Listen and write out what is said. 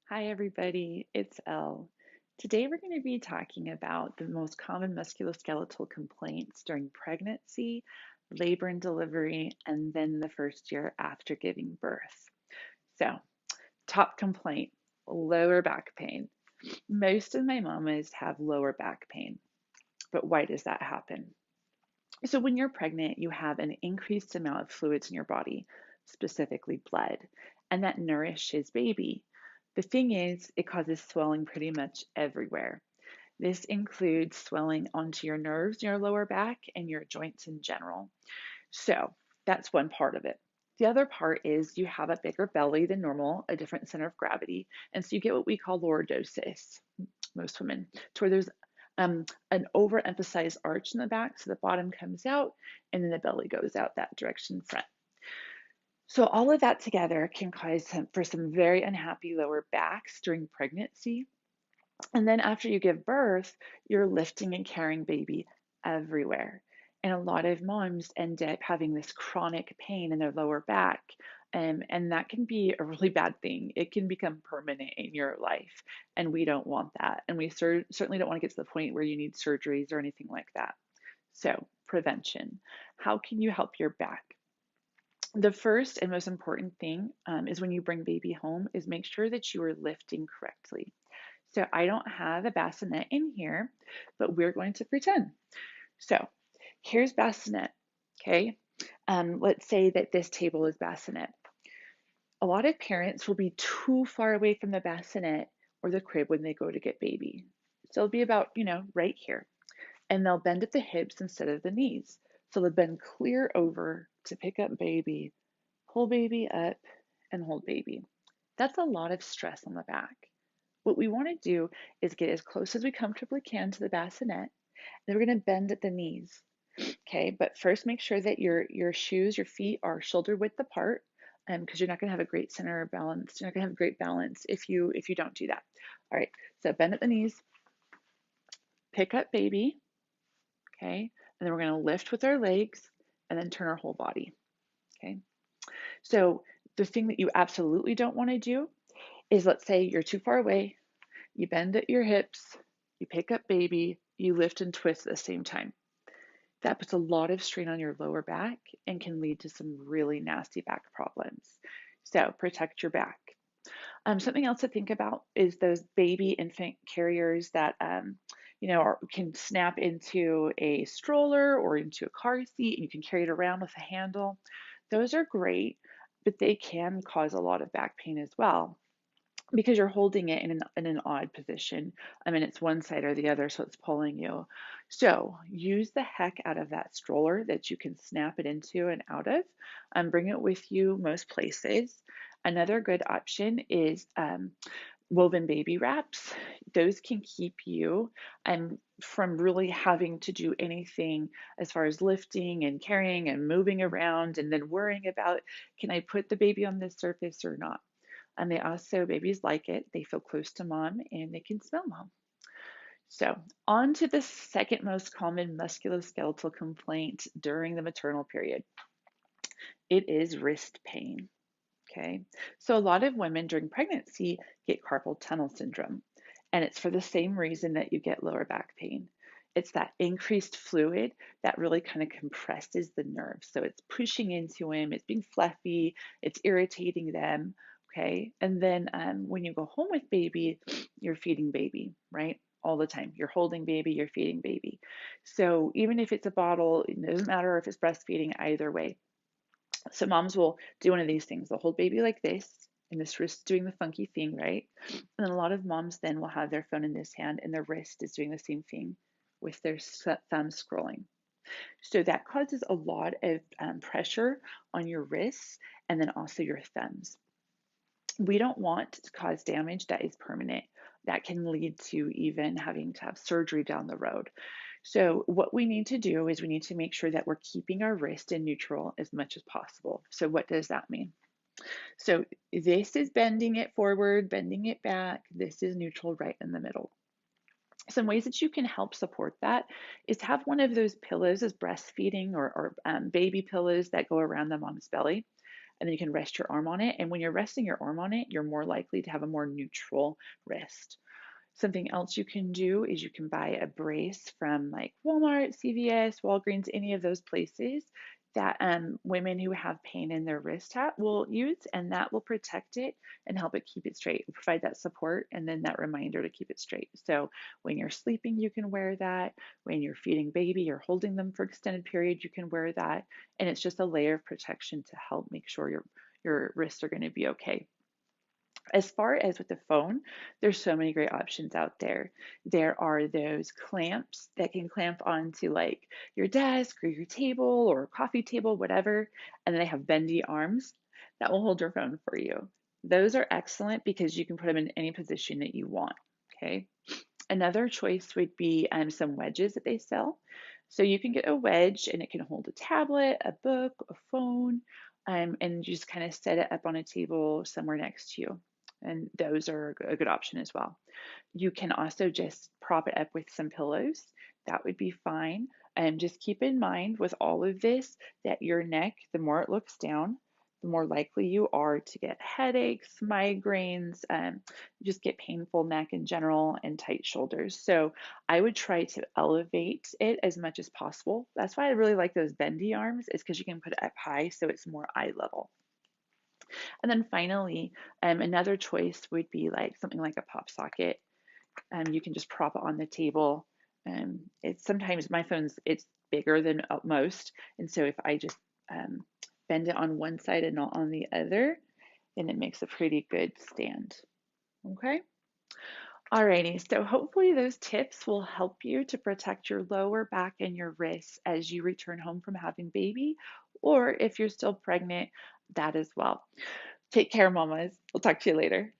Hi, everybody. It's Elle. Today, we're going to be talking about the most common musculoskeletal complaints during pregnancy, labor and delivery, and then the first year after giving birth. So, top complaint, lower back pain. Most of my mamas have lower back pain, but why does that happen? So, when you're pregnant, you have an increased amount of fluids in your body, specifically blood, and that nourishes baby. The thing is, it causes swelling pretty much everywhere. This includes swelling onto your nerves in your lower back and your joints in general. So, that's one part of it. The other part is you have a bigger belly than normal, a different center of gravity, and so you get what we call lordosis, most women, to where there's an overemphasized arch in the back, so the bottom comes out and then the belly goes out that direction front. So all of that together can cause for some very unhappy lower backs during pregnancy. And then after you give birth, you're lifting and carrying baby everywhere. And a lot of moms end up having this chronic pain in their lower back. And that can be a really bad thing. It can become permanent in your life. And we don't want that. And we certainly don't want to get to the point where you need surgeries or anything like that. So, prevention. How can you help your back? The first and most important thing is when you bring baby home is make sure that you are lifting correctly. So I don't have a bassinet in here, but we're going to pretend. So here's bassinet, okay? Let's say that this table is bassinet. A lot of parents will be too far away from the bassinet or the crib when they go to get baby. So it'll be about, right here. And they'll bend at the hips instead of the knees. So they'll bend clear over to pick up baby, pull baby up, and hold baby. That's a lot of stress on the back. What we want to do is get as close as we comfortably can to the bassinet. Then we're going to bend at the knees. Okay, but first make sure that your shoes, your feet are shoulder width apart, because you're not going to have a great center of balance. You're not going to have great balance if you don't do that. All right, so bend at the knees, pick up baby, okay, and then we're going to lift with our legs and then turn our whole body. Okay, so the thing that you absolutely don't want to do is, let's say you're too far away, you bend at your hips, you pick up baby, you lift and twist at the same time. That puts a lot of strain on your lower back and can lead to some really nasty back problems. So protect your back. Something else to think about is those baby infant carriers that can snap into a stroller or into a car seat, and you can carry it around with a handle. Those are great, but they can cause a lot of back pain as well because you're holding it in an odd position. I mean, it's one side or the other, so it's pulling you. So use the heck out of that stroller that you can snap it into and out of, and bring it with you most places. Another good option is woven baby wraps. Those can keep you from really having to do anything as far as lifting and carrying and moving around and then worrying about, can I put the baby on this surface or not? And they also, babies like it. They feel close to mom and they can smell mom. So, on to the second most common musculoskeletal complaint during the maternal period. It is wrist pain. Okay. So, a lot of women during pregnancy get carpal tunnel syndrome, and it's for the same reason that you get lower back pain. It's that increased fluid that really kind of compresses the nerves. So it's pushing into them, it's being fluffy, it's irritating them. Okay. And then when you go home with baby, you're feeding baby, right? All the time. You're holding baby, you're feeding baby. So even if it's a bottle, it doesn't matter if it's breastfeeding, either way. So moms will do one of these things. They'll hold baby like this, and this wrist is doing the funky thing, right? And then a lot of moms then will have their phone in this hand, and their wrist is doing the same thing with their thumb scrolling. So that causes a lot of pressure on your wrists and then also your thumbs. We don't want to cause damage that is permanent. That can lead to even having to have surgery down the road. So, what we need to do is we need to make sure that we're keeping our wrist in neutral as much as possible. So, what does that mean? So, this is bending it forward, bending it back. This is neutral right in the middle. Some ways that you can help support that is have one of those pillows as breastfeeding or baby pillows that go around the mom's belly. and then you can rest your arm on it. And when you're resting your arm on it, you're more likely to have a more neutral wrist. Something else you can do is you can buy a brace from like Walmart, CVS, Walgreens, any of those places that women who have pain in their will use, and that will protect it and help it keep it straight, provide that support, and then that reminder to keep it straight. So when you're sleeping, you can wear that. When you're feeding baby or holding them for extended period, you can wear that, and it's just a layer of protection to help make sure your wrists are going to be okay. As far as with the phone, there's so many great options out there. There are those clamps that can clamp onto like your desk or your table or coffee table, whatever, and then they have bendy arms that will hold your phone for you. Those are excellent because you can put them in any position that you want. Okay. Another choice would be some wedges that they sell. So you can get a wedge and it can hold a tablet, a book, a phone, and you just kind of set it up on a table somewhere next to you. And those are a good option as well. You can also just prop it up with some pillows. That would be fine. And just keep in mind with all of this that your neck, the more it looks down, the more likely you are to get headaches, migraines, just get painful neck in general, and tight shoulders. So I would try to elevate it as much as possible. That's why I really like those bendy arms, is because you can put it up high so it's more eye level. And then finally, another choice would be like something like a pop socket. You can just prop it on the table. It's sometimes my it's bigger than most, and so if I just bend it on one side and not on the other, then it makes a pretty good stand. Okay. Alrighty, so hopefully those tips will help you to protect your lower back and your wrists as you return home from having baby, or if you're still pregnant, that as well. Take care, mamas. We'll talk to you later.